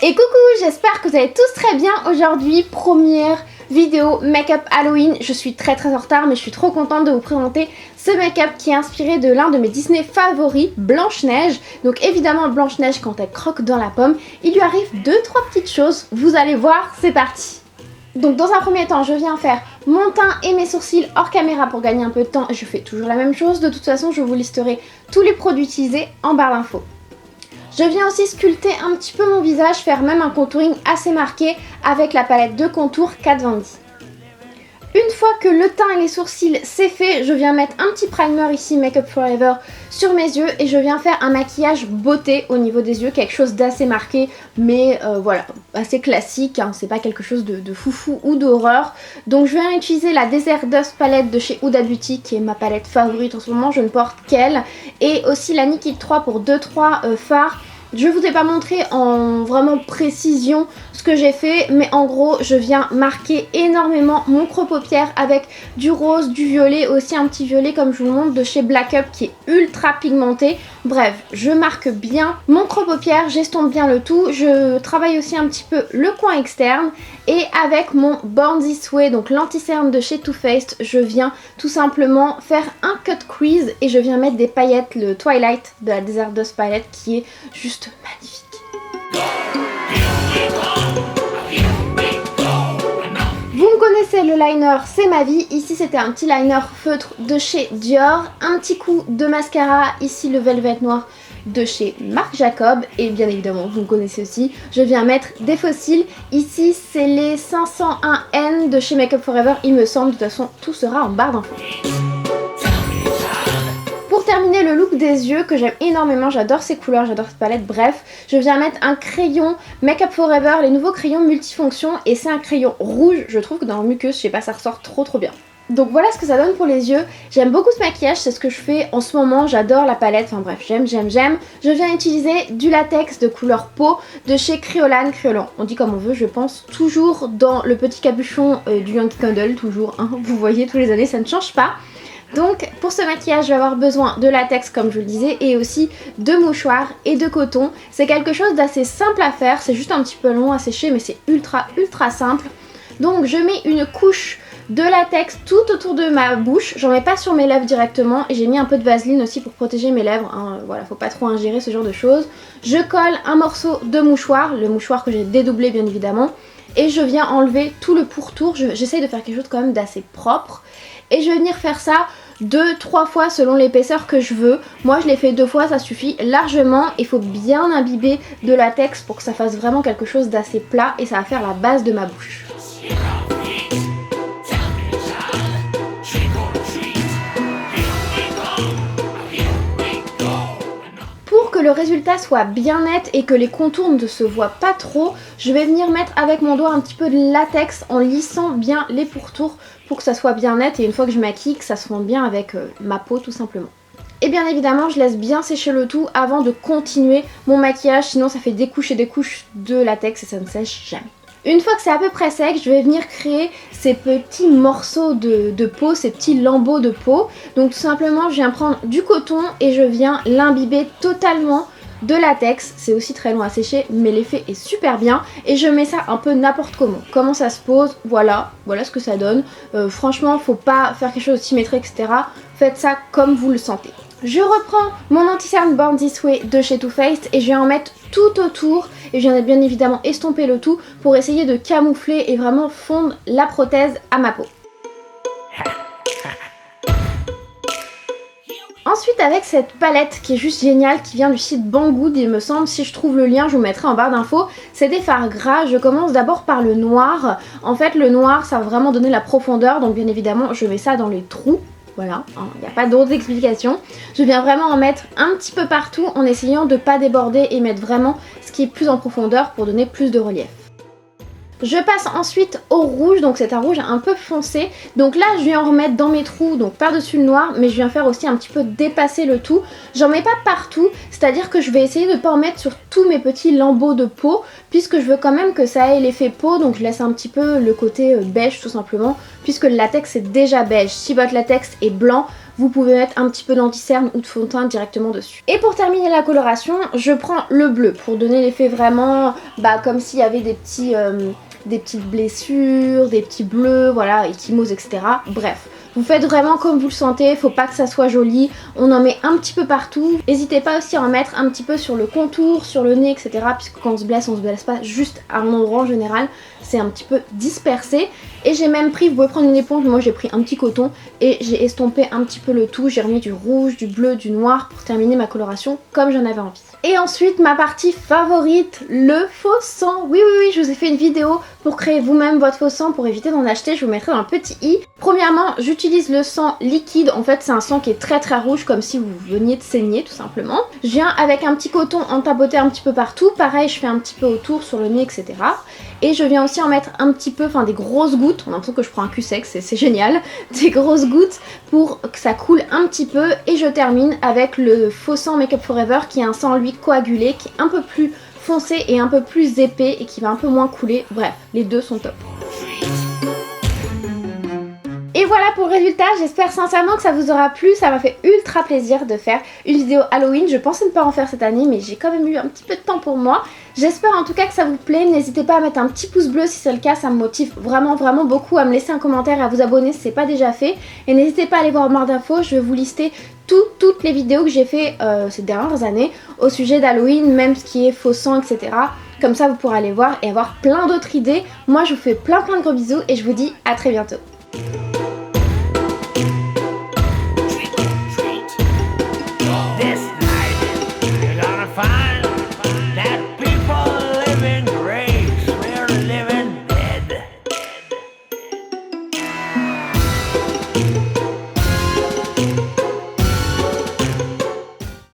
Et coucou, j'espère que vous allez tous très bien. Aujourd'hui, première vidéo make-up Halloween. Je suis très en retard mais je suis trop contente de vous présenter ce make-up qui est inspiré de l'un de mes Disney favoris, Blanche-Neige. Donc évidemment Blanche-Neige, quand elle croque dans la pomme, il lui arrive 2-3 petites choses. Vous allez voir, c'est parti. Donc dans un premier temps, je viens faire mon teint et mes sourcils hors caméra pour gagner un peu de temps. Je fais toujours la même chose. De toute façon, je vous listerai tous les produits utilisés en barre d'infos. Je viens aussi sculpter un petit peu mon visage, faire même un contouring assez marqué avec la palette de contour Kat Von D. Une fois que le teint et les sourcils c'est fait, je viens mettre un petit primer ici Make Up For Ever sur mes yeux et je viens faire un maquillage beauté au niveau des yeux, quelque chose d'assez marqué mais voilà, assez classique, hein, c'est pas quelque chose de foufou ou d'horreur. Donc je viens utiliser la Desert Dust palette de chez Huda Beauty qui est ma palette favorite en ce moment, je ne porte qu'elle, et aussi la Nikit 3 pour 2-3 fards. Je vous ai pas montré en vraiment précision ce que j'ai fait, mais en gros je viens marquer énormément mon creux paupière avec du rose, du violet, aussi un petit violet comme je vous le montre de chez Black Up qui est ultra pigmenté. Bref, je marque bien mon creux paupière, j'estompe bien le tout, je travaille aussi un petit peu le coin externe et avec mon Born This Way, donc l'anti-cerne de chez Too Faced, je viens tout simplement faire un cut crease et je viens mettre des paillettes, le Twilight de la Desert Dust palette qui est juste magnifique. Vous me connaissez, le liner c'est ma vie. Ici c'était un petit liner feutre de chez Dior, un petit coup de mascara, ici le Velvet Noir de chez Marc Jacob, et bien évidemment vous me connaissez aussi, je viens mettre des faux cils. Ici c'est les 501N de chez Make Up For Ever, il me semble, de toute façon tout sera en barre d'infos. Pour terminer, le look des yeux que j'aime énormément, j'adore ces couleurs, j'adore cette palette, bref, je viens mettre un crayon Make Up For Ever, les nouveaux crayons multifonctions, et c'est un crayon rouge, je trouve que dans le muqueuse, je sais pas, ça ressort trop bien. Donc voilà ce que ça donne pour les yeux. J'aime beaucoup ce maquillage, c'est ce que je fais en ce moment, j'adore la palette, enfin bref, j'aime. Je viens utiliser du latex de couleur peau de chez Kryolan. On dit comme on veut, je pense, toujours dans le petit capuchon du Yankee Candle, toujours, hein, vous voyez, tous les années, ça ne change pas. Donc pour ce maquillage je vais avoir besoin de latex comme je vous le disais et aussi de mouchoirs et de coton. C'est quelque chose d'assez simple à faire, c'est juste un petit peu long à sécher mais c'est ultra simple. Donc je mets une couche de latex tout autour de ma bouche, j'en mets pas sur mes lèvres directement et j'ai mis un peu de vaseline aussi pour protéger mes lèvres, hein. Voilà, faut pas trop ingérer ce genre de choses. Je colle un morceau de mouchoir, le mouchoir que j'ai dédoublé bien évidemment, et je viens enlever tout le pourtour, j'essaye de faire quelque chose quand même d'assez propre. Et je vais venir faire ça 2-3 fois selon l'épaisseur que je veux. Moi je l'ai fait 2 fois, ça suffit largement. Il faut bien imbiber de latex pour que ça fasse vraiment quelque chose d'assez plat et ça va faire la base de ma bouche. Que le résultat soit bien net et que les contours ne se voient pas trop, je vais venir mettre avec mon doigt un petit peu de latex en lissant bien les pourtours pour que ça soit bien net et une fois que je maquille, que ça se fonde bien avec ma peau tout simplement. Et bien évidemment je laisse bien sécher le tout avant de continuer mon maquillage, sinon ça fait des couches et des couches de latex et ça ne sèche jamais. Une fois que c'est à peu près sec, je vais venir créer ces petits morceaux de peau, ces petits lambeaux de peau. Donc tout simplement, je viens prendre du coton et je viens l'imbiber totalement de latex. C'est aussi très long à sécher, mais l'effet est super bien. Et je mets ça un peu n'importe comment. Comment ça se pose, voilà ce que ça donne. Franchement, faut pas faire quelque chose de symétrique, etc. Faites ça comme vous le sentez. Je reprends mon anti-cerne Born This Way de chez Too Faced et je vais en mettre tout autour et je viens bien évidemment estomper le tout pour essayer de camoufler et vraiment fondre la prothèse à ma peau. Ensuite avec cette palette qui est juste géniale, qui vient du site Banggood il me semble, si je trouve le lien je vous mettrai en barre d'infos, c'est des fards gras. Je commence d'abord par le noir. En fait le noir ça va vraiment donner la profondeur, donc bien évidemment je mets ça dans les trous. Voilà, il n'y a pas d'autres explications. Je viens vraiment en mettre un petit peu partout en essayant de ne pas déborder et mettre vraiment ce qui est plus en profondeur pour donner plus de relief. Je passe ensuite au rouge, donc c'est un rouge un peu foncé. Donc là je viens en remettre dans mes trous, donc par-dessus le noir, mais je viens faire aussi un petit peu dépasser le tout. J'en mets pas partout, c'est-à-dire que je vais essayer de ne pas en mettre sur tous mes petits lambeaux de peau, puisque je veux quand même que ça ait l'effet peau, donc je laisse un petit peu le côté beige tout simplement, puisque le latex est déjà beige. Si votre latex est blanc, vous pouvez mettre un petit peu d'anti-cerne ou de fond de teint directement dessus. Et pour terminer la coloration, je prends le bleu pour donner l'effet vraiment comme s'il y avait des petites blessures, des petits bleus, voilà, ecchymoses, etc. Bref. Vous faites vraiment comme vous le sentez, faut pas que ça soit joli, on en met un petit peu partout. N'hésitez pas aussi à en mettre un petit peu sur le contour, sur le nez, etc. Puisque quand on se blesse pas juste à un endroit en général, c'est un petit peu dispersé. Et j'ai même pris, vous pouvez prendre une éponge, moi j'ai pris un petit coton et j'ai estompé un petit peu le tout. J'ai remis du rouge, du bleu, du noir pour terminer ma coloration comme j'en avais envie. Et ensuite ma partie favorite, le faux sang. Oui, je vous ai fait une vidéo pour créer vous-même votre faux sang pour éviter d'en acheter, je vous mettrai dans le petit i. Premièrement, j'utilise le sang liquide, en fait c'est un sang qui est très rouge comme si vous veniez de saigner tout simplement. Je viens avec un petit coton en tapoter un petit peu partout, pareil je fais un petit peu autour sur le nez, etc. Et je viens aussi en mettre un petit peu, des grosses gouttes, on a l'impression que je prends un cul sec, c'est génial, des grosses gouttes pour que ça coule un petit peu. Et je termine avec le faux sang Make Up For Ever qui est un sang lui coagulé, qui est un peu plus foncé et un peu plus épais et qui va un peu moins couler. Bref, les deux sont top. Et voilà pour le résultat, j'espère sincèrement que ça vous aura plu, ça m'a fait ultra plaisir de faire une vidéo Halloween. Je pensais ne pas en faire cette année mais j'ai quand même eu un petit peu de temps pour moi. J'espère en tout cas que ça vous plaît, n'hésitez pas à mettre un petit pouce bleu si c'est le cas, ça me motive vraiment beaucoup, à me laisser un commentaire et à vous abonner si c'est pas déjà fait. Et n'hésitez pas à aller voir en barre d'infos, je vais vous lister toutes les vidéos que j'ai fait ces dernières années au sujet d'Halloween, même ce qui est faux sang, etc. Comme ça vous pourrez aller voir et avoir plein d'autres idées. Moi je vous fais plein de gros bisous et je vous dis à très bientôt.